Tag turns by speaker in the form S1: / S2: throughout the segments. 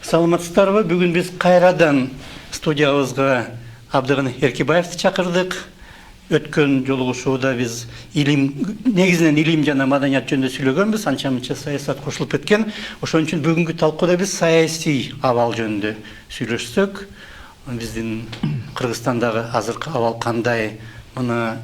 S1: Саламатсыздарбы? Бүгін біз қайрадан студиябызға Абдыган Эркибаевты чакырдык. Өткөн жолугушууда биз негизинен илим жана маданият жөнүндө сүйлөгөнбүз, анча-мынча саясат кошулуп кеткен. Ошон үчүн бүгүнкү талкууда биз саясий абал жөнүндө сүйлөшсөк, биздин Кыргызстандагы азыркы абал кандай? Мына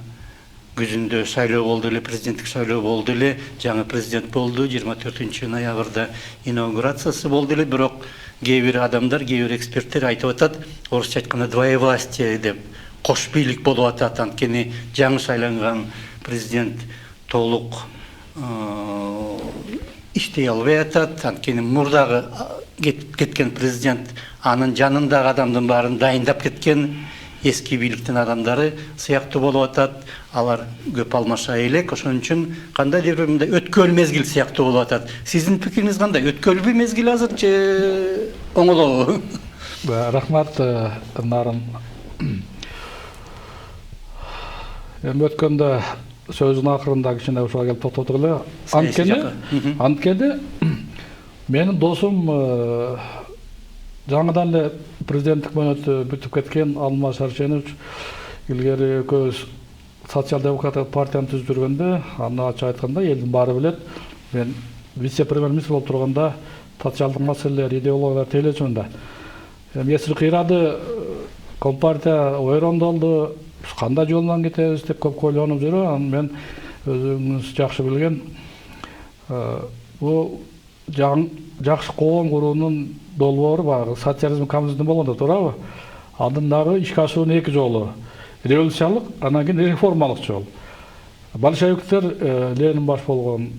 S1: күзүндө шайлоо болду эле, президенттик шайлоо болду эле, жаңы президент болду, 24-ноябрда инаугурациясы болду эле, бирок кээ бир адамдар, кээ бир эксперттер айтып атат, орусча айтканда двоевластие деп, кош бийлик болуп атат. Анткени жаңы шайланган президент толук иштей албай атат. Анткени мурдагы кеткен президент анын жанындагы адамдын баарын дайындап кеткен, эски бийликтин адамдары сыяктуу болуп атат. Алар көп алмаша элек. Ошон үчүн кандайдыр бир мындай өткөл мезгил сыяктуу болуп атат. Сиздин пикириңиз кандай? Өткөлбү мезгил азыр же оңолобу?
S2: Рахмат, Нарын. Өткөндө сөзүн акырында кичине ушуга келип токтотук эле. Анткени менин досум жаңыдан эле президенттик мөөнөтү бүтүп кеткен Алмаз Шаршенович илгери экөөбүз социал-демократиялык партияны түзүп жүргөндө, аны ачык айтканда элдин баары билет. Мен вице-премьер-министр болуп турганда социалдык маселелер, идеологиялар тейлечүмүн. Эси кыйрады, компартия ойрондолду, кандай жол менен кетебиз деп көп ойлонуп жүрөм. Мен өзүңүз жакшы билген бул жакшы коом куруунун долбоору баягы социализм, коммунизм болгондо туурабы? Анын дагы ишке ашуунун эки жолу: революциялык, анан кийин реформалык жол. Большевиктер Ленин баш болгон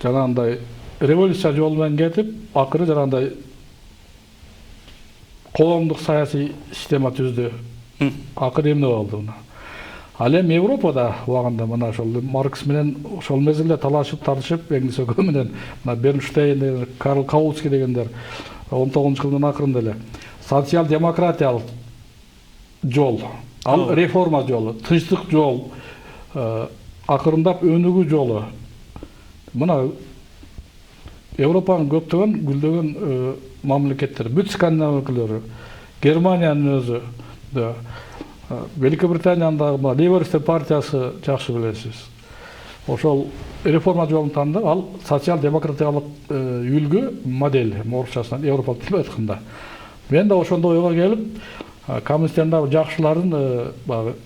S2: жанагындай революция жолу менен кетип, акыры жанагындай коомдук саясий система түздү. Акыры эмне болду? Ал эми Европада убагында мына ошол Маркс менен ошол мезгилде талашып, тартышып, Энгельс менен Бернштейн, Карл Каутский дегендер 19-жылдын акырында эле социал-демократиялык жол, ал реформа жолу, тынчтык жол, акырындап өнүгүү жолу. Мына Европанын көптөгөн гүлдөгөн мамлекеттери, бүт Скандинав өлкөлөрү, Германиянын өзү, Великобританиянын дагы Лейбористер партиясы жакшы билесиз. Ошол реформа жолун тандап, ал социал-демократиялык үлгү модель, орусчасынан Европалык деп айтканда. Мен да ошондой ойго келип, коммунисттердин дагы жакшыларын,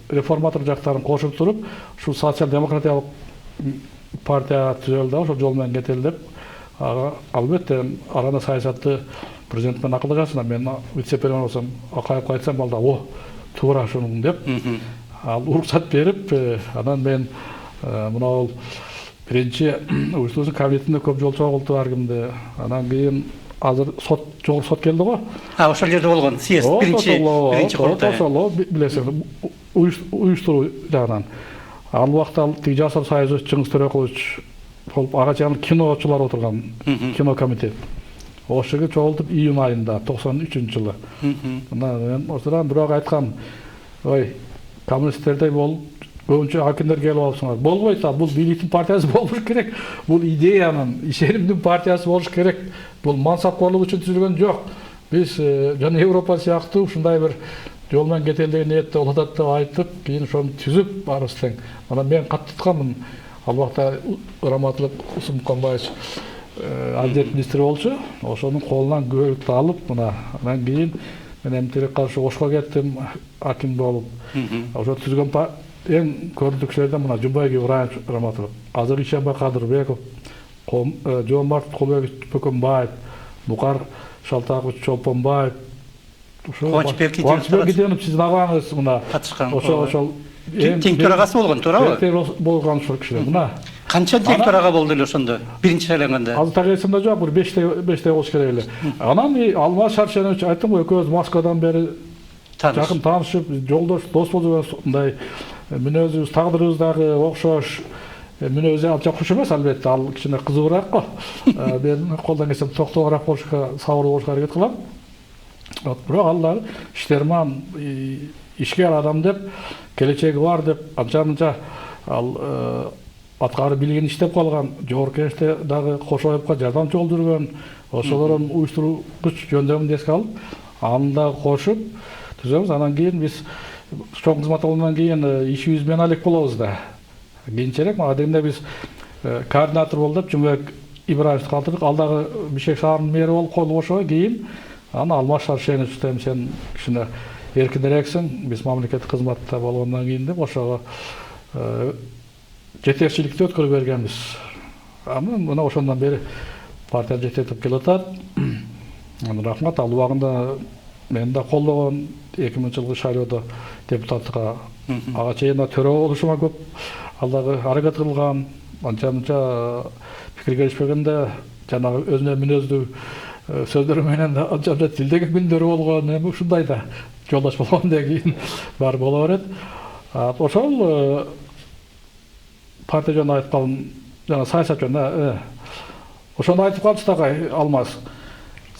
S2: реформатор жактарын кошуп туруп, ушул социал-демократиялык партия түзөлдү, ошол жол менен кетели деп, албетте арада саясатты президент менен акылдашасың. Мен вице-премьер болсом, акайып айтсам, балда туура ушуну деп, ал уруксат берип, анан мен мына биринчи уюштуруучу кабинетинде көп жол чогултуп ар кимди. Анан кийин азыр жогорку сот келди го.
S1: Ошол жерде болгон съезд биринчи курултай.
S2: Ошол билесиң, уюштуруу жагынан. Ал убакта тиги Жашар Союзу Чыңгыз Төрөкулович болуп, ага чейин киночулар отурган, кино комитет. Ошол жерге чогултуп июнь айында 93-жылы. Мына мен осудан бирок айткам, ой, коммунисттердей болуп, көбүнчө акиндер келип алыпсыңар. Болбойт, бул бийликтин партиясы болуш керек. Бул идеянын, ишенимдин партиясы болуш керек. Бул мансапкорлук үчүн түзүлгөн жок. Биз жана Европа сыяктуу ушундай бир жол менен кетели деген ниетте болот деп айтып, кийин ошону түзүп барыбыз тең. Анан мен каттытканмын. Ал убакта Раматлык Усмукамбаевич адилет министри болчу. Ошонун колунан күбөлүктү алып, мына анан кийин мен МТРК каршы Ошко кеттим, аким болуп. Ошо түзгөн эң көрүнүктүү кишилерден мына Жумбай Ибраевич Раматлык, азыр Ишенбай Кадырбеков, Жоомарт Кулбекович Бөкөнбаев, Мукар Шалтакович Чолпонбаев,
S1: Кубанычбек
S2: Киденов, сиздин агаңыз мына ошол
S1: тең төрагасы болгон, туурабы?
S2: Тең болгон ушул кишилер. Мына
S1: канча тең төрага болду эле ошондо? Биринчи шайланганда.
S2: Азыр так эсимде жок, бир 5 болуш керек эле. Анан Алмаз Шаршенович айттым го, экөөбүз Москвадан бери жакын таанышып, жолдош, дос болуп жүргөнбүз. Мүнөзүбүз, тагдырыбыз дагы окшош. Мүнөзү анча куш эмес, албетте, ал кичине кызыгыраак го. Мен колдон келсем токтогораак болушка, сабырдуу болушка аракет кылам. Бирок алар иштерман, ишкер адам деп, келечеги бар деп, анча-мынча ал аткары билген иштеп калган, жогорку кеңеште дагы Кошоевго жардамчы болуп жүргөн, ошолордун уюштуругуч жөндөмүн эске алып, аны да кошуп түзөбүз. Анан кийин биз чоң кызмат алгандан кийин ишибиз менен алек болобуз да. Кийинчерээк адегенде биз координатор болуп Жумбек Ибраевди калтырдык. Ал дагы Бишкек шаарынын мэри болуп кол бошобой кийин аны Алмаз Шаршенович сен кичине эркинирээксиң, биз мамлекеттик кызматта болгондон кийин деп ошого жетекчиликти өткөрүп бергенбиз. Мына ошондон бери партия жетектеп келатат. Рахмат. Ал убагында мен да колдогон 2000-жылкы шайлоодо депутаттыкка ага чейин төрө болушума көп ал дагы аракет кылган. Анча-мынча пикир келишпегенде жанагы өзүнө мүнөздүү сөздөрү менен анча-мынча тилдеги күндөрү болгон, эми ушундай да жолдош болгондон кийин баары боло берет. Ошол партия жөнүндө айткан, жана саясат жөнүндө ошону айтып калчу дагы Алмаз.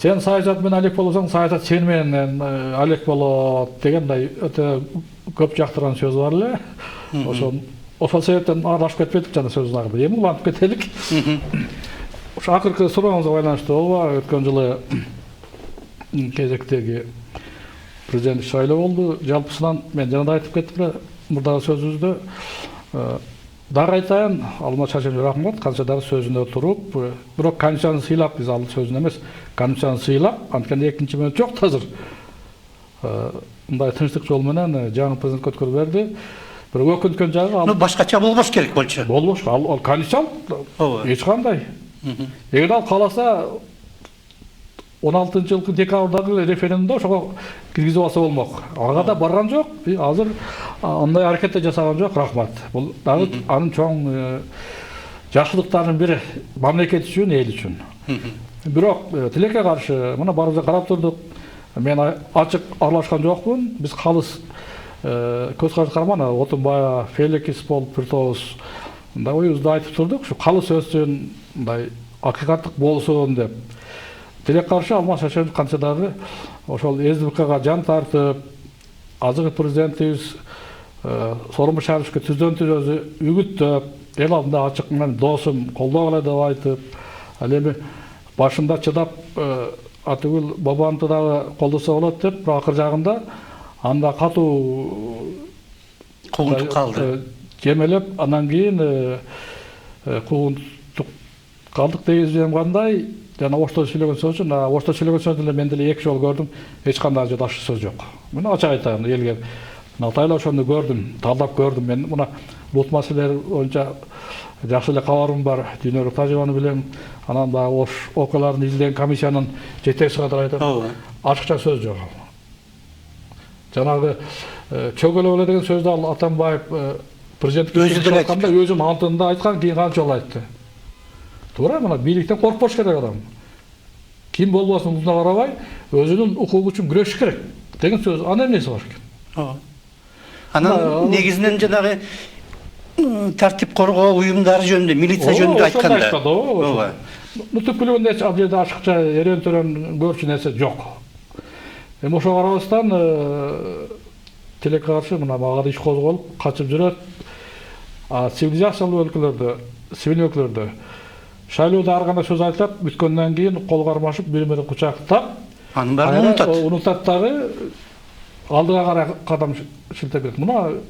S2: Сен саясат менен алек болсоң, саясат сен менен алек болот дегендей өтө көп жактырган сөз бар эле. Ошол себептен аралашып кетпедик жана сөздүн агырында. Эми улантып кетелик. Ошо акыркы сурооңузга байланыштуу болобу? Өткөн жылы кезектеги президенттик шайлоо болду. Жалпысынан мен жана да айтып кеттим эле мурдагы сөзүбүздө. Дагы айтайын, Алмаз Шаршеновичке рахмат, канча дагы сөзүндө туруп, бирок конституцияны сыйлап, биз ал сөзүн эмес, конституцияны сыйлап, анткени экинчи мөөнөт жок азыр. Мындай тынчтык жол менен жаңы президент өткөрүп берди. Бирок өкүнткөн жагы
S1: башкача болбош керек болчу.
S2: Болбош, ал конституциялык эч кандай. Эгер ал кааласа 16-жылкы декабрдагы референдумда ошого киргизип алса болмок. Ага да барган жок. Азыр андай аракетте жасаган жок. Рахмат. Бул дагы анын чоң жакшылыктарынын бири мамлекет үчүн, эл үчүн. Бирок тилекке каршы мына баарыбыз карап турдук. Мен ачык аралашкан жокмун. Биз калыс көз караш карман, Отунбай, Феликис болуп бир тобуз мындай оюбузду айтып турдук. Ушу калыс өссүн, мындай акыйкаттык болсун деп. Тилек каршы Алмаз Шаршенович канча дагы ошол СДПКга жан тартып, азыркы президентибиз Сооронбай Шариповичке түздөн түзөзү үгүттөп, эл алдында ачык менен досум колдогула деп айтып, ал эми башында чыдап атүгүл бабамды дагы колдосо болот деп, акыр жагында анда катуу
S1: куугунтук калды.
S2: Жемелеп, андан кийин куугунтук калдык дегеним кандай, жана орто сүйлөгөн сөзүн, орто сүйлөгөн сөздү эле мен деле 2 жолу көрдүм, эч кандай ажыдашчы сөз жок. Мен ачык айтайын элге. Натайла ошону көрдүм, талдап көрдүм. Мен мына бут маселелер боюнча жакшы эле кабарым бар. Дүйнөлүк тажрыйбаны билем. Анан дагы ош окуяларын изилеген комиссиянын жетекчиси катары айтам. Ачыкча сөз жок. Жанагы чөгөлө деген сөздү ал Атамбаев президенттик айтканда өзүнүн антында айткан, кийин канча жолу айтты. Туура, мына бийликтен коркпош керек адам. Ким болбосун узуна карабай, өзүнүн укугу үчүн күрөшүш керек деген сөз. Анын эмнеси бар экен?
S1: Анан негизинен жанагы тартип коргоо уюмдары жөнүндө, милиция жөнүндө айтканда.
S2: Түпкүлүгүндө ал жерде ашыкча эрен-төрөн көрчү нерсе жок. Эми ошого карабастан тилекке каршы мына мага да иш козголуп, качып жүрөт. Цивилизациялуу өлкөлөрдө, сивил өлкөлөрдө шайлоодо ар кандай сөз айтылат, бүткөндөн кийин кол кармашып, бири-бирин кучактап,
S1: анын баарын унутат.
S2: Унутат дагы алдыга карай кадам шилтеп кетет. Мына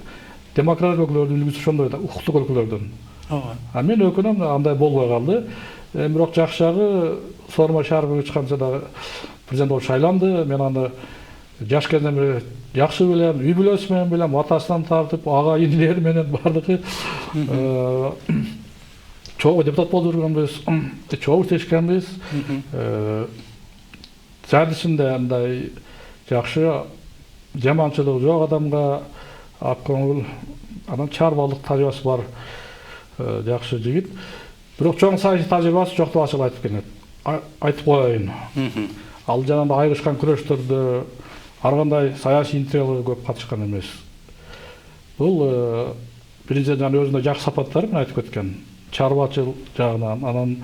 S2: демократиялык өлкөлөрдүн үлгүсү ошондой да, укуктук өлкөлөрдөн. Мен өкүнөм, андай болбой калды. Бирок жакшы жагы Сооронбай Шарипович канча дагы президент болуп шайланды. Мен аны жаш кезинен бери жакшы билем, үй бүлөсү менен билем, атасынан тартып, ага инилери менен бардыгы чогуу депутат болуп жүргөнбүз, чогуу иштешкенбиз. Жардысында андай жакшы жаманчылыгы жок адамга ак көңүл, анан чарбалык тажрыйбасы бар жакшы жигит. Бирок чоң саясий тажрыйбасы жок деп ачык айтып келет. Айтып коеюн. Ал жанагы айрышкан күрөштөрдө ар кандай саясий интригаларга көп катышкан эмес. Бул биринчи жана өзүнө жакшы сапаттары айтып кеткен. Чарбачыл жагынан, анан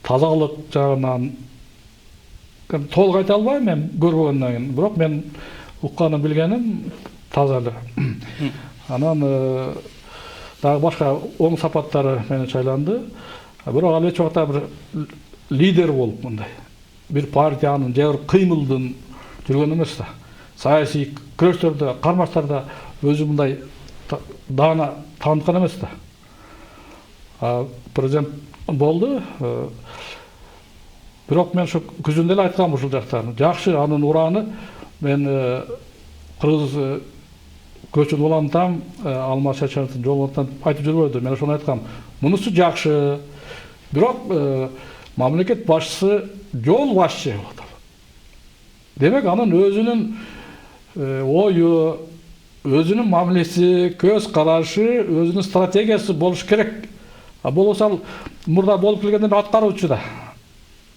S2: тазалык жагынан толук айта албайм мен көрбөгөндөн кийин, бирок мен укканым билгеним таза эле. Анан дагы башка оң сапаттары менен шайланды. Бирок ал эч убакта бир лидер болуп мындай бир партиянын же бир кыймылдын жүргөн эмес да. Саясий күрөштөрдө, кармаштарда өзү мындай даана таныткан эмес да. Президент болду. Бирок мен ушу күзүндө эле айткам ушул жактан. Жакшы анын ураны мен кыргыз көчүн улантам, Алмаз Шаршеновдун жолунан айтып жүрбөдүм. Мен ошону айткам. Мунусу жакшы. Бирок мамлекет башчысы жол башчы болот. Демек анын өзүнүн ою, өзүнүн мамилеси, көз карашы, өзүнүн стратегиясы болуш керек. Болбосо мурда болуп келгенден аткаруучу да.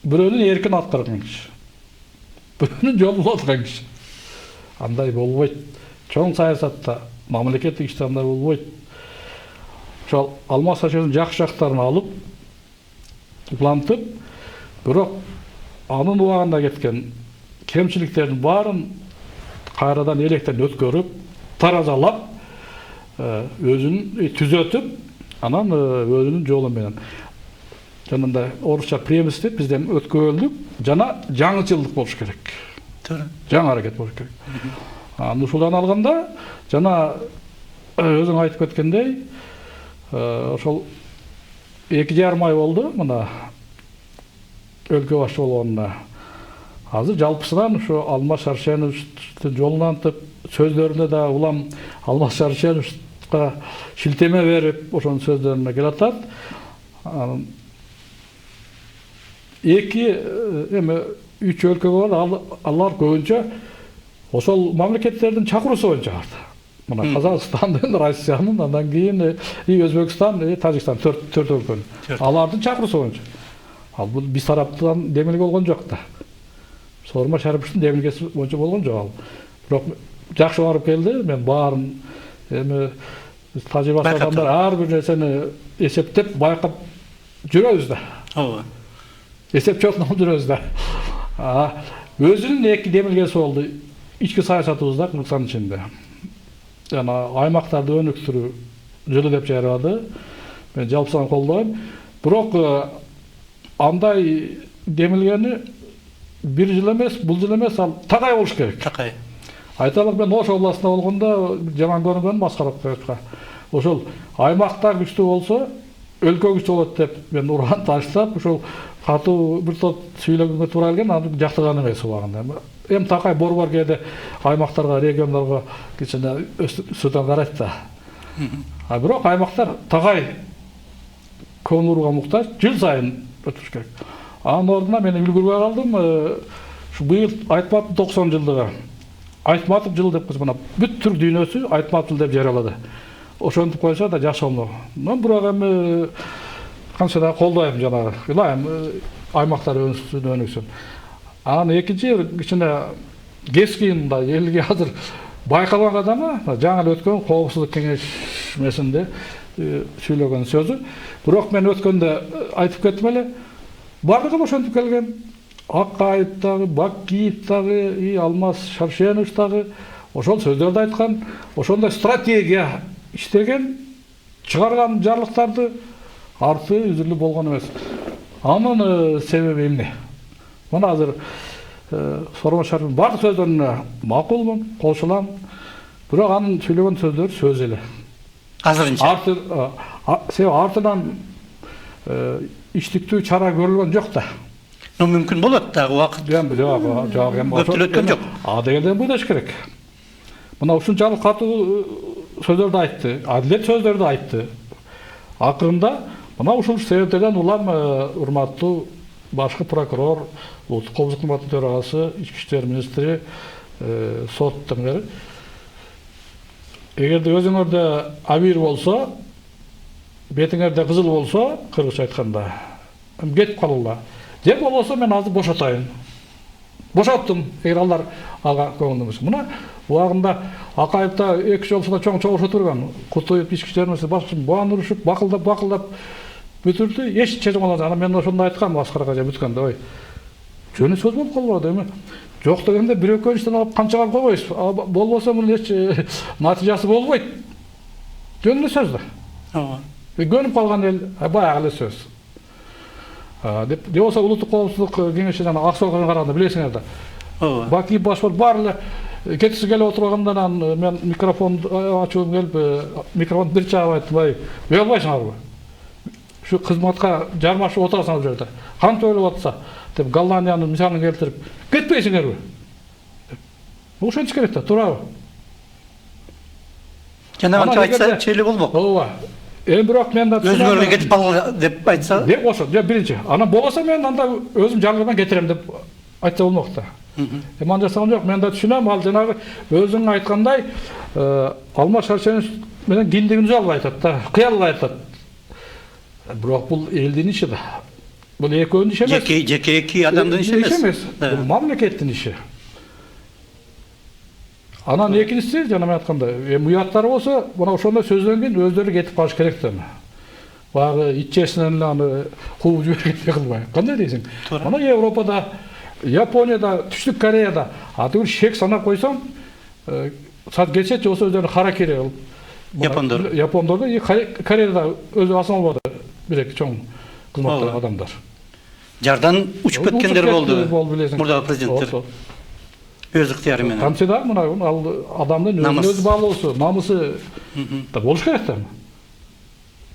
S2: Бирөөнүн эркин аткарган киши. Бирөөнүн жолун аткарган киши. Андай болбойт. Чоң саясатта, мамлекеттик иште андай болбойт. Ошол Алмаз Шаршеновдун жакшы жактарын алып, улантып, бирок анын убагында кеткен кемчиликтердин баарын кайрадан электен өткөрүп, таразалап, өзүн түзөтүп, анан өзүнүн жолу менен. Жанында орусча преемство дейт, бизден өткөрүлүп, жана жаңычылдык болуш керек.
S1: Туура.
S2: Жаңы аракет болуш керек. Ушулдан алганда, жана өзүң айтып кеткендей, ошол 2,5 ай болду мына өлкө башчы болгонуна. Азыр жалпысынан ушу Алмаз Шаршеновдун жолун антып, сөздөрүндө да улам Алмаз Шаршеновго шилтеме берип, ошонун сөздөрүнө келатат. Эки эме 3 өлкө бар, алар көбүнчө ошол мамлекеттердин чакыруусу боюнча барды. Мына Казакстандын, Россиянын, андан кийин Өзбекстан, Тажикстан 4 өлкөнүн. Алардын чакыруусу боюнча. Ал бул биз тараптан демилге болгон жок да. Сооронбай Шариповдун демилгеси боюнча болгон жок ал. Бирок жакшы барып келди. Мен баарын эми тажрыйбасы адамдар ар бир нерсени эсептеп, байкап жүрөбүз да.
S1: Ооба.
S2: Эсеп чотун алып жүрөбүз да. Өзүнүн эки демилгеси болду. Ички саясатыбызда Кыргызстан ичинде. Жана аймактарды өнүктүрүү жолу деп жарыялады. Мен жалпысынан колдойм. Бирок андай демилгени бир жыл эмес, бул жыл эмес, ал такай болуш керек.
S1: Такай.
S2: Айталык, мен Ош областында болгондо жаман көрүнгөн Маскаровка. Ошол аймактар күчтүү болсо, өлкө күчтүү болот деп мен уран таштап, ошол катуу бир топ сүйлөгөнгө туура келген, аны жактырган эмес убагында. Эми такай борбор кээде аймактарга, региондорго кичине өстөн карайт да. Бирок аймактар такай көңүл бурууга муктаж, жыл сайын өтүш керек. Анын ордуна мен үлгүрбөй калдым. Ушу быйыл Айтматов 90 жылдыгы. Айтматов жылы деп мына бүт түрк дүйнөсү Айтматов деп жарыялады. Ошентип койсо да жакшы болмок. Мен бирок эми канча да колдойм жанагы. Илайм аймактар өнүксүн. Анын экинчи кичине кескин да элге азыр байкалган адамы жаңы эле өткөн коопсуздук кеңешмесинде сүйлөгөн сөзү. Бирок мен өткөндө айтып кеттим эле. Бардыгы ошентип келген. Акаев дагы, Бакиев дагы, Алмаз Шаршенов дагы ошол сөздөрдү айткан, ошондой стратегия иштеген, чыгарган жарлыктарды арты үзүрлүү болгон эмес. Анын себеби эмне? Мына азыр Сооронбай Шариповдун бардык сөздөрүнө макулмун, кошулам. Бирок анын сүйлөгөн сөздөрү сөз эле.
S1: Азырынча.
S2: Себеби артынан иштиктүү чара көрүлгөн жок да.
S1: Мүмкүн болот дагы убакыт.
S2: Жок,
S1: өткөн жок.
S2: Дегенден буйдаш керек. Мына ушунчалык катуу сөздөрдү айтты, адилет сөздөрдү айтты. Акырында мына ушул себептерден улам урматтуу башкы прокурор, улуттук коопсуздук кызматынын төрагасы, ички иштер министри, соттун бери. Эгерде өзүңөрдө абийир болсо, бетиңерде кызыл болсо, кыргызча айтканда, кетип калгыла. Же болбосо мен азыр бошотайын. Бошоттум, эгер алар ага көңүл эмес. Мына убагында Акаевда 2 жыл болсо да чоң чогушуп турган. Кутуев ички иштер министри башчысы буан урушуп, бакылдап бүтүрдү. Эч чечим алган. Ана мен ошондо айткам Аскарга бүткөндө, ой. Жөнү сөз болуп калбады эми. Жок дегенде бир экөө иштен алып канчага койбойсуз. Болбосо мунун эч натыйжасы болбойт. Жөнү сөз да.
S1: Ооба.
S2: Көнүп калган эл баягы эле сөз. Деп болсо улуттук коопсуздук кеңеши жана Аксоого караганда билесиңер да.
S1: Ооба.
S2: Баки баш болуп баары эле кеткиси келип отургандан анан мен микрофон ачуум келип микрофонду бир чагып айттым, ай, уя албайсыңарбы? Şu кызматка жармашып отурасың ал жерде. Кантип ойлоп атса деп Голландиянын мисалын келтирип, кетпейсиңерби? Ошентиш керек да, туурабы?
S1: Жанагынча айтса чейли болмок.
S2: Ооба. Бирок мен да
S1: Өзүңөргө кетип калгыла деп айтса.
S2: Деп ошо, биринчи. Анан болсо мен анда өзүм жалгырдан кетирем деп айтса болмок да. Анда жасаган жок, мен да түшүнөм, ал жанагы өзүң айткандай Алмаз Шаршенов менен киндигин алып айтат да, кыялла айтат. Бирок бул элдин иши да. Бул экөөнүн иши эмес.
S1: Жеке эки адамдын иши эмес.
S2: Бул мамлекеттин иши. Анан экинчиси жана мен айткандай, уяттары болсо, мына ошондой сөздөн кийин өздөрү кетип калыш керек да. Баягы итчесинен эле аны кууп жибергендей кылбай. Кандай дейсиң? Мына Европада, Японияда, Түштүк Кореяда атып шек санап койсоң, саат кетсечи болсо өздөрү харакири кылып. Япондордо и Кореяда өзү асан албады бир-эки чоң кызматтагы адамдар.
S1: Жардан учуп кеткендер болду. Мурдагы президенттер. Өз ыктыяры менен.
S2: Кантсе да мына ал адамдын өзү баалоосу, намысы да болуш керек да.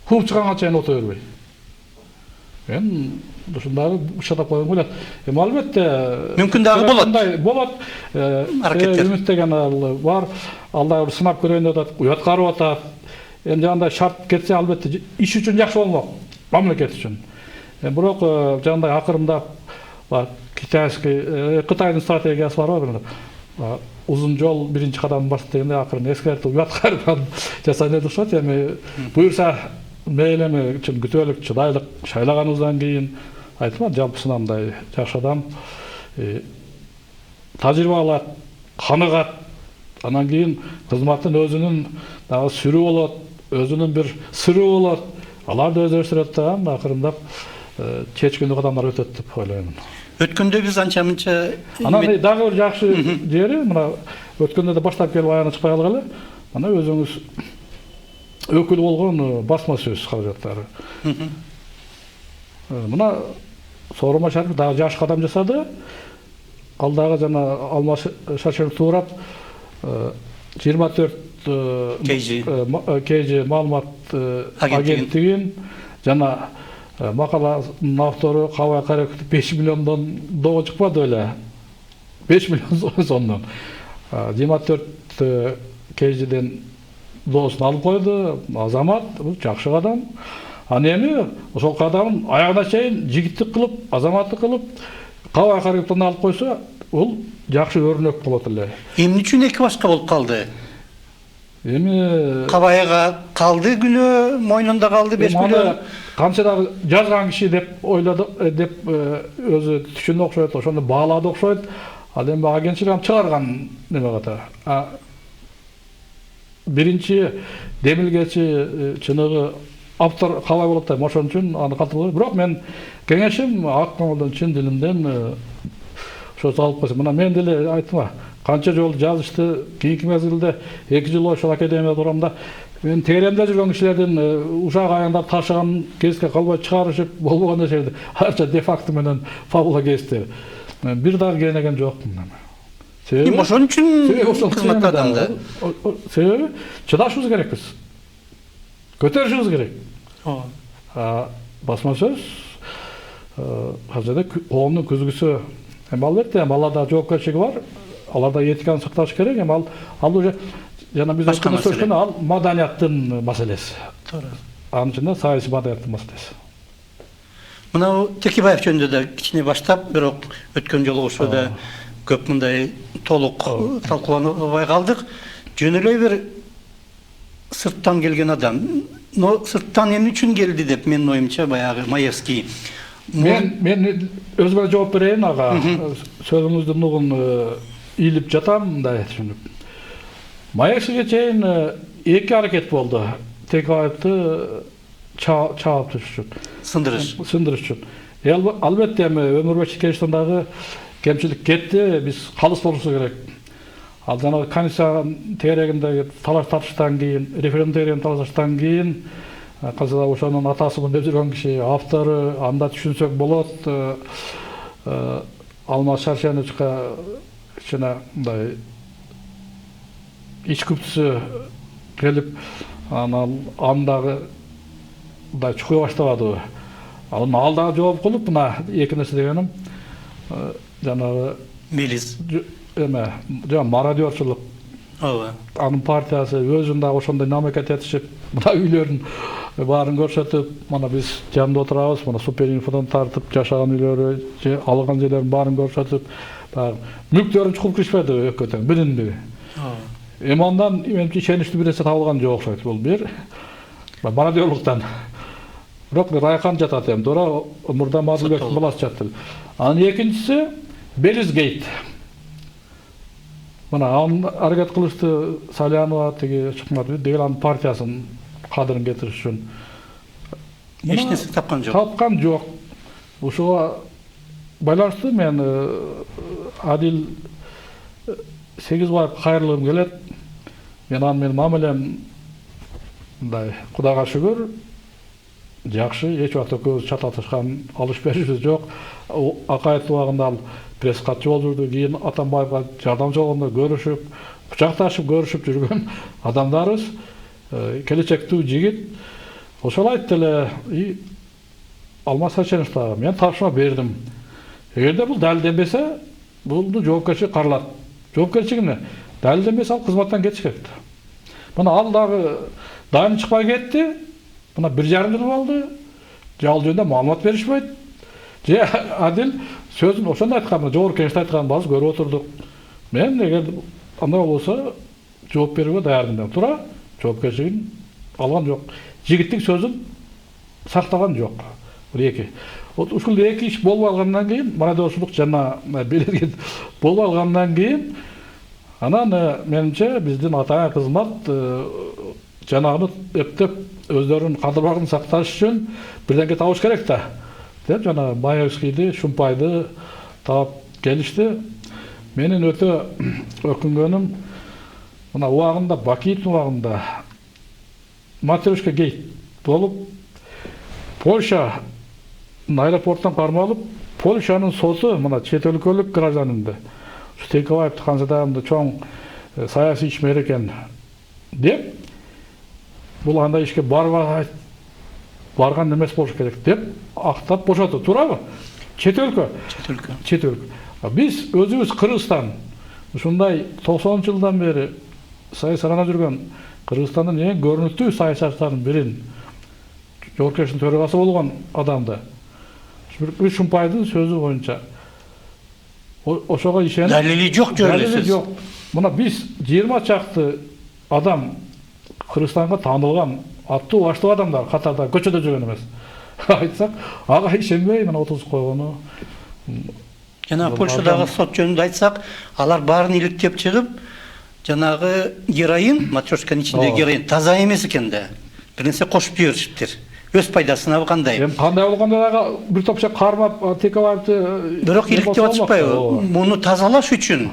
S2: Кууп чыганга чейин отура бербей. Мен ушундагы шатап койгон болот. Албетте
S1: мүмкүн дагы болот.
S2: Болот. Үмүттөгөн ал бар. Алда сынап көрөйүн деп атат, уят карып атат. Энди андай шарт кетсе албетте иш үчүн жакшы болмок, мамлекет үчүн. Бирок жандай акырындап Кытайдын стратегиясы бар го, узун жол биринчи кадам баш дегенде акырын эскертип уят карып жасайын деп атышат. Эми буюрса мейлими үчүн күтөлүк, чыдайлык шайлаганыбыздан кийин айтып жалпысынан мындай жакшы адам, тажрыйба алат, каныгат. Анан кийин кызматтын өзүнүн дагы сүрү болот, өзүнүн бир сыры болот. Аларды өздөштүрөт да, акырындап чечкиндүү кадамдар өтөт деп ойлойм.
S1: Өткөндө биз анча-мынча
S2: анан дагы бир жакшы жери, мына өткөндө да баштап келип аягына чыкпай калган эле. Мына өзүңүз өкүл болгон басма сөз каражаттары. Мына Сооронбай Шарипович дагы жаш кадам жасады. Ал дагы жана Алмаз Шаршенов туурап 24 KG маалымат агенттигин жана макаланын автору Кабай Каракөтү 5 миллиондон доо чыкпады эле. 5 миллион сомдон. 24 KGден доосун алып койду. Азамат, бул жакшы кадам. Аны эми ошол кадамын аягына чейин жигиттик кылып, азаматтык кылып, Кабай Каракөтүн алып койсо, бул жакшы өрнөк болот эле.
S1: Эмне үчүн эки башка болуп калды?
S2: Эми
S1: Кабайга калды күнөө, мойнунда калды 5 миллион.
S2: Канча дагы жазган киши деп ойлоду, деп өзү түшүндү окшойт, ошону баалады окшойт. Ал эми агентчилик чыгарган неме ката. Биринчи демилгечи чыныгы автор Кабай болот да, ошон үчүн аны калтырбайт. Бирок мен кеңешим ак көңүлдөн, чын дилимден ошо алып койсом. Мына мен деле айттым, канча жолу жазышты, кийинки мезгилде 2 жыл ошол академияда турамда мен теремде жүргөн кишилердин ушак аяңдап ташыган кезге калбай чыгарышып болбогон жерде арча де факто менен фабула кезиптер. Бир дагы кенеген жокмун.
S1: Себеби ошон үчүн кызматта адамды.
S2: Себеби чыдашыбыз керекпиз. Көтөрүшүбүз керек. Басма сөз азырда коомдун күзгүсү. Албетте аларда жоопкерчилиги бар. Аларда этиканы сакташ керек. Ал уже жана биз өткөн ал маданияттын маселеси.
S1: Туура.
S2: Анын ичинде саясий маданияттын маселеси.
S1: Мына Текебаев жөнүндө да кичине баштап, бирок өткөн жолу ошода көп мындай толук талкууланбай калдык. Жөн эле бир сырттан келген адам. Но сырттан эмне үчүн келди деп менин оюмча баягы Маевский.
S2: Мен өзүмө жооп берейин ага. Сөзүңүздү нугун илип жатам мындай түшүнүп. Маевскийге чейин эки аракет болду. Текебаевди чаап түшүш үчүн. Сындырыш үчүн. Албетте эми Өмүрбек Чекеевичтен дагы кемчилик кетти. Биз калыс болушу керек. Ал жанагы комиссия тегерегиндеги талаш тартыштан кийин, референдум тегерегиндеги талаштан кийин Кызда ошонун атасы деп жүргөн киши, автору, анда түшүнсөк болот. Алмаз Шаршеновичка кичине мындай ич күптүсү келип, анан андагы мындай чукуй баштабадыбы. Анын алдагы жооп кылып, мына эки нерсе дегеним, жанагы
S1: Мелис.
S2: эме, мародерчулук.
S1: Ооба.
S2: Анын партиясы өзүн да ошондой намекет этишип, мына үйлөрүн баарын көрсөтүп, мына биз жанында отурабыз, мына Суперинфодон тартып жашаган үйлөрү, алган жерлерин баарын көрсөтүп, мүлктөрүн чукуп киришпеди экөө тең, бирин-бири. Эми андан менимче ишеничтүү бир нерсе табылган жок окшойт. Бул бир мародерлуктан. Бирок Райхан жатат эми, туура мурда Мазылбектин баласы жатты. Анын экинчиси Белизгейт. Мына анын аракет кылышты Салянова тиги чыкмады деген анын партиясын кадырын кетириш үчүн.
S1: Эч нерсе тапкан жок.
S2: Тапкан жок. Ушуга байланыштуу мен Адил Сегизбаев кайрылгым келет. Мен анын мамилем мындай Кудайга шүгүр жакшы, эч убакта көз чататышкан алыш беришибиз жок. Акаев убагында ал пресс катчы болуп жүрдү, кийин Атамбаевга жардамчы болгондо көрүшүп, кучакташып көрүшүп жүргөн адамдарыбыз. Келечектүү жигит. Ошол айтты эле, Алмаз Шаршеновичке мен тапшырма бердим. Эгерде бул далилденбесе, булду жоопкерчилик каралат. Жоопкерчилик эмне? Далилденбесе ал кызматтан кетиш керек. Мына ал дагы дайын чыкпай кетти. Мына 1,5 жыл болду. Ал жөнүндө маалымат беришпейт. Же Адил сөзүн ошондой айткан, жогорку кеңеште айткан базы көрүп отурдук. Мен эгер андай болсо жооп берүүгө даярмын деп тура, жоопкерчилигин алган жок. Жигиттин сөзүн сактаган жок. Бул эки. Ушул эки иш болуп алгандан кийин, мародерчулук жана белгилеген болуп алгандан кийин, анан менимче биздин атайын кызмат жанагыны эптеп өздөрүнүн кадыр сакташ үчүн бирденке табыш керек да. Деп жана Маевскийди, Шумпайды таап келишти. Менин өтө өкүнгөнүм, мына убагында Бакиевдин убагында Матрешка гейт болуп, Польша аэропорттон кармалып, Польшанын соту мына чет өлкөлүк гражданинди Штекобаевди Ханзадагымды чоң саясий ишмер экен деп, бул андай ишке барган эмес болуш керек деп актап бошоту, туурабы? Чет өлкө. Чет өлкө. Биз өзүбүз Кыргызстан ушундай 90-жылдан бери саясатта жүргөн Кыргызстандын эң көрүнүктүү саясатчыларынын бирин, жогорку кеңештин төрагасы болгон адамды Шумпайдын сөзү боюнча ошого ишенип,
S1: далили жок жөнүсүз.
S2: Жок. Мына биз 20 чакты адам Кыргызстанга таанылган аттуу баштуу адамдар катарда көчөдө жүргөн эмес. Айтсак, ага ишенбей мына отузуп койгону.
S1: Жана Польшадагы сот жөнүндө айтсак, алар баарын иликтеп чыгып, жанагы героин, матрешканын ичиндеги героин таза эмес экен да. Бир нерсе кошуп жиберишиптир. Өз пайдасына кандай?
S2: Эми кандай болгондо дагы бир топча кармап Текобаевди
S1: бирок иликтеп атышпайбы? Муну тазалаш үчүн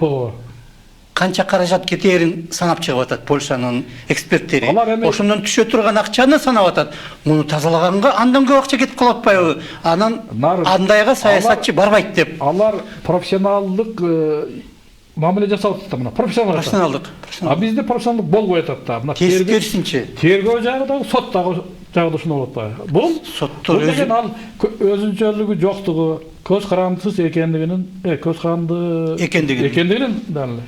S1: канча каражат кетерин санап чыгып атат Польшанын эксперттери. Ошондон түшө турган акчаны санап атат. Муну тазалаганга андан көп акча кетип калып атпайбы? Анан андайга саясатчы барбайт деп.
S2: Алар профессионалдык мамиле жасап атат, мына профессионалдык. А бизде профессионалдык болбой атат да. Мына
S1: керисинче.
S2: Тергөө жагы дагы, сот дагы жагы ушуну болуп атпайбы? Бул соттор деген ал өзүнчөлүгү жоктугу, көз карандысыз экендигинин, көз каранды экендигинин далили.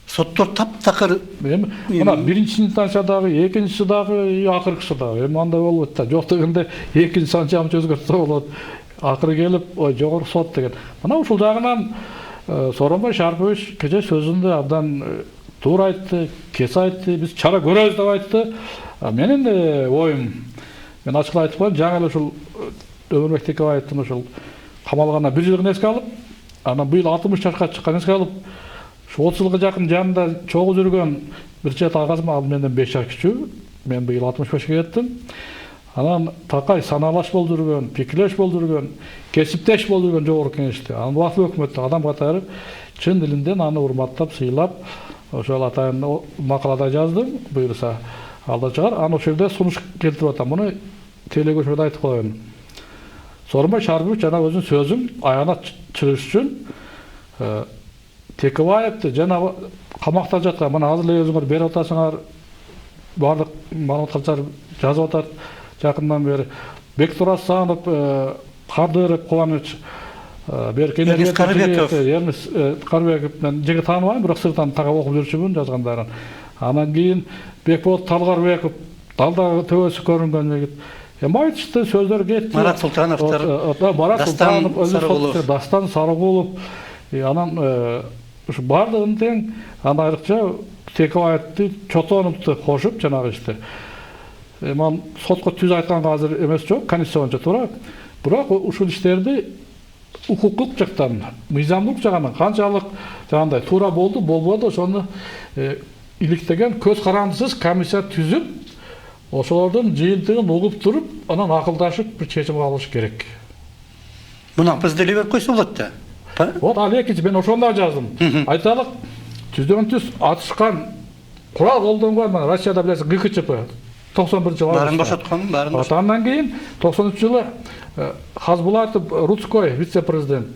S1: Соттор таптакыр.
S2: Мына биринчи инстанция дагы, экинчиси дагы, акыркысы дагы. Эми андай болбойт да. Жок дегенде экинчи инстанцияны өзгөртсө болот. Акыры келип, жогорку сот деген. Мына ушул жагынан Сооронбай Шарпович кече сөзүндө абдан туура айтты, кес айтты, биз чара көрөбүз деп айтты. Менин оюм, мен ачык айтып коеюн, жаңы эле ушул Өмүрбек Текебаевдин ушул камалганына 1 жылын эске алып, анан быйыл 60 жашка чыккан эске алып, 30 жылга жакын жанында чогуу жүргөн бир чет агасым, ал менден 5 жаш кичүү, мен быйыл 65 кеттим. Анан такай саналаш болуп жүргөн, пикирлеш болуп жүргөн, кесиптеш болуп жүргөн жогорку кеңеште, анан убактылуу өкмөттө адам катары чын дилинден аны урматтап, сыйлап, ошол атайын макалада жаздым, буюрса. алда чыгар. Аны ошол жерде сунуш келтирип атам. Муну телегөшөдө айтып коеюн. Сооронбай Шарипов жана өзүнүн сөзүн аягына чыгыш үчүн Текебаевди жана камакта жаткан мына азыр эле өзүңөр берип атасыңар, баардык маалыматтар жазып атат жакындан бери. Бектур Асанов, Кадыров, Кубаныч,
S1: Эрнис
S2: Карыбеков мен жеге тааныбайм, бирок сыртан тага окуп жүрчүмүн жазгандарын. Анан кийин Бекболот Талгарбеков, далдагы төбөсү көрүнгөн жигит. Айтышты, сөздөр кетти.
S1: Марат Султановтар,
S2: Дастан Сарыгулов, анан ушу бардыгын тең, анан айрыкча Текебаевди, Чотоновду кошуп жанагы иште. Ман сотко түз айтканга азыр эмес жок, комиссия боюнча туура. Бирок ушул иштерди укуктук жактан, мыйзамдык жагынан канчалык жагандай туура болду, болбоду, ошону иликтеген көз карандысыз комиссия түзүп, ошолордун жыйынтыгын угуп туруп, анан акылдашып бир чечим алыш керек.
S1: Мына биз деле берип койсо болот да.
S2: Вот ал экинчи, мен ошондо жаздым. Айталык, жүздөн түз атышкан, курал колдонгон Россияда билесиз ГКЧП 91-жылы.
S1: Барын бошоткон, барын.
S2: Андан кийин 93-жылы Хазбулатов Рудской вице-президент,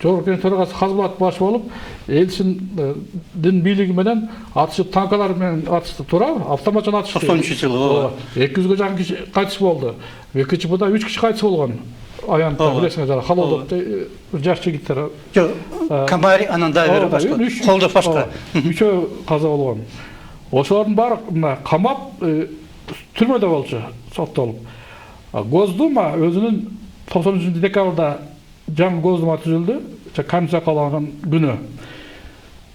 S2: жогорку кеңеш төрагасы Хазбулатов баш болуп, элчиндин бийлиги менен атышып, танкалар менен атышты, туура, автоматчан атышты.
S1: 93-жылы.
S2: 200-га жакын киши кайтыш болду. ГКЧПда 3 киши кайтыш болгон. Аянтта билесиңер, жана Халолдук жаш жигиттер.
S1: Жок, Камари анан да берип башка. Колдо башка.
S2: Үчөө каза болгон. Ошолордун баары мына камап түрмөдө болчу, соттолуп. Госдума өзүнүн 90 декабрда жаңы Госдума түзүлдү, комиссия калган күнү.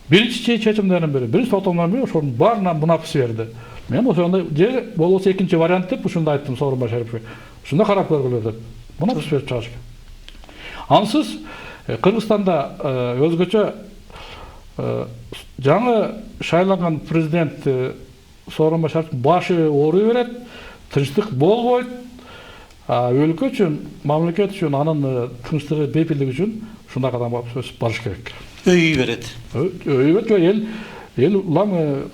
S2: Биринчи чечимдердин бири, биринчи сотомдон бири ошонун баарына мунапис берди. Мен ошондой же болбосо экинчи вариант деп ушундай айттым Сооронбай Шариповго. Ушунда карап көргүлө деп. Мунапис берип чыгыш керек. Ансыз Кыргызстанда өзгөчө жаңы шайланган президент Сооронбай Шарипов башы ооруй берет, тынчтык болбойт. Өлкө үчүн, мамлекет үчүн, анын тынчтыгы, бейпилдиги үчүн ушундай кадамга барыш керек.
S1: Өйүй берет.
S2: Өйүй берет, эл улам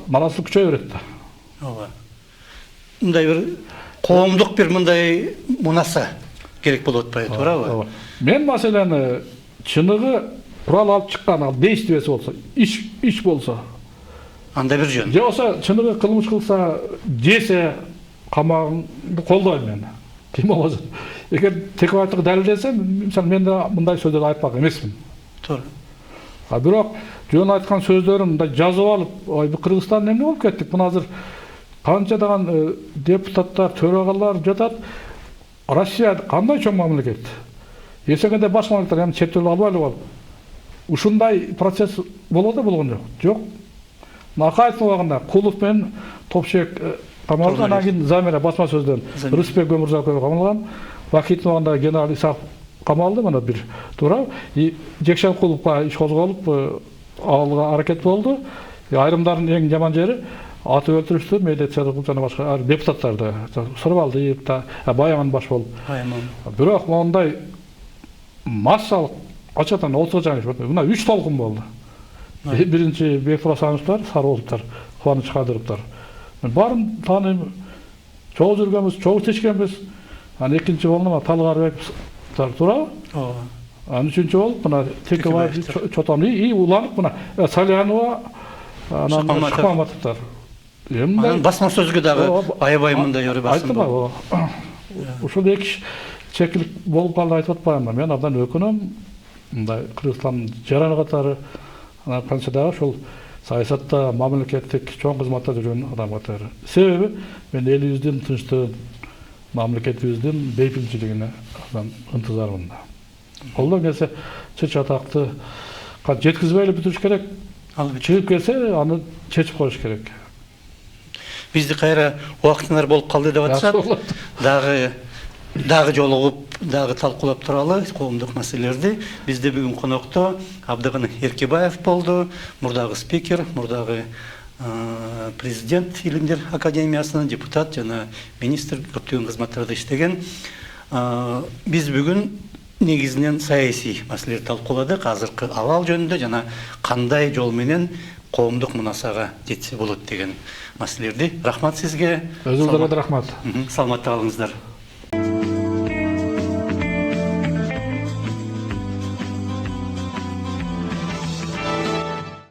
S2: наразылык күчөй берет да.
S1: Ооба. Мындай бир коомдук бир мындай мунаса керек болуп атпайбы, туурабы?
S2: Мен маселени чыныгы курал алып чыккан, ал действиеси болсо, иш болсо,
S1: анда бир жөн.
S2: Же болсо чыныгы кылмыш кылса, жесе камагынды колдойм мен. Ким болбосун. Эгер Текебаевди далилдесе, мисалы мен да мындай сөздөрдү айтпак эмесмин.
S1: Туура.
S2: Бирок жөн айткан сөздөрүн мындай жазып алып, ой бу Кыргызстан эмне болуп кеттик? Мына азыр канча даган депутаттар, төрагалар жатат. Россия кандай чоң мамлекет? Эсегенде баш мамлекеттер эми четтелип албай эле болуп. Ушундай процесс болот да болгон жок. Жок. Накаевдин убагында Кулов менен Топшек камалган, анан кийин Замира басма сөздөн Рысбек Өмүрзаков камалган, Вахиддин убагында генерал Исаков камалды, мына бир туура. Жекшенкуловго иш козголуп, алууга аракет болду. Айрымдардын эң жаман жери атып өлтүрүштү, милиция жана башка депутаттарды. Сырбалдиев да, Баяман баш болуп. Бирок мондай массалык ачатан 30 жана мына 3 толкун болду. Биринчи Бектур Асановтар, Сарыгуловтар, Кубаныч Кадыровтар. Мен барын тааныйм. Чогуу жүргөнбүз, чогуу тешкенбиз. Анан экинчи болду Талгарбековтар, туурабы?
S1: Ооба.
S2: Анан үчүнчү болуп мына Текебаев, Чотонов и уланып мына Салянова, анан Шыкмаматовтар.
S1: Анан басма сөзгө дагы аябай мындай өрү басым болду.
S2: Ушул эки чекилик болуп калды айтып атпаймынбы? Мен абдан өкүнөм. Мындай Кыргызстандын жараны катары анан канча дагы ушул саясатта, мамлекеттик чоң кызматта жүргөн адам катары. Себеби мен элибиздин тынчтыгын, мамлекетибиздин бейпилчилигине абдан ынтызармын да. Колдон келсе чыч атакты жеткизбей эле бүтүрүш керек. Чыгып келсе аны чечип коюш керек.
S1: Бизди кайра убактыңар болуп калды деп атышат. Дагы жолугуп, дагы талкуулап туралы коомдук маселелерди. Бизде бүгүн конокто Абдыган Эркибаев болду, мурдагы спикер, мурдагы президент Илимдер академиясынын депутат жана министр көптөгөн кызматтарда иштеген. Биз бүгүн негизинен саясий маселелерди талкууладык. Азыркы абал жөнүндө жана кандай жол менен коомдук мунасага жетсе болот деген маселелерди. Рахмат сизге.
S2: Өзүңүзгө да рахмат.
S1: Саламатта калыңыздар.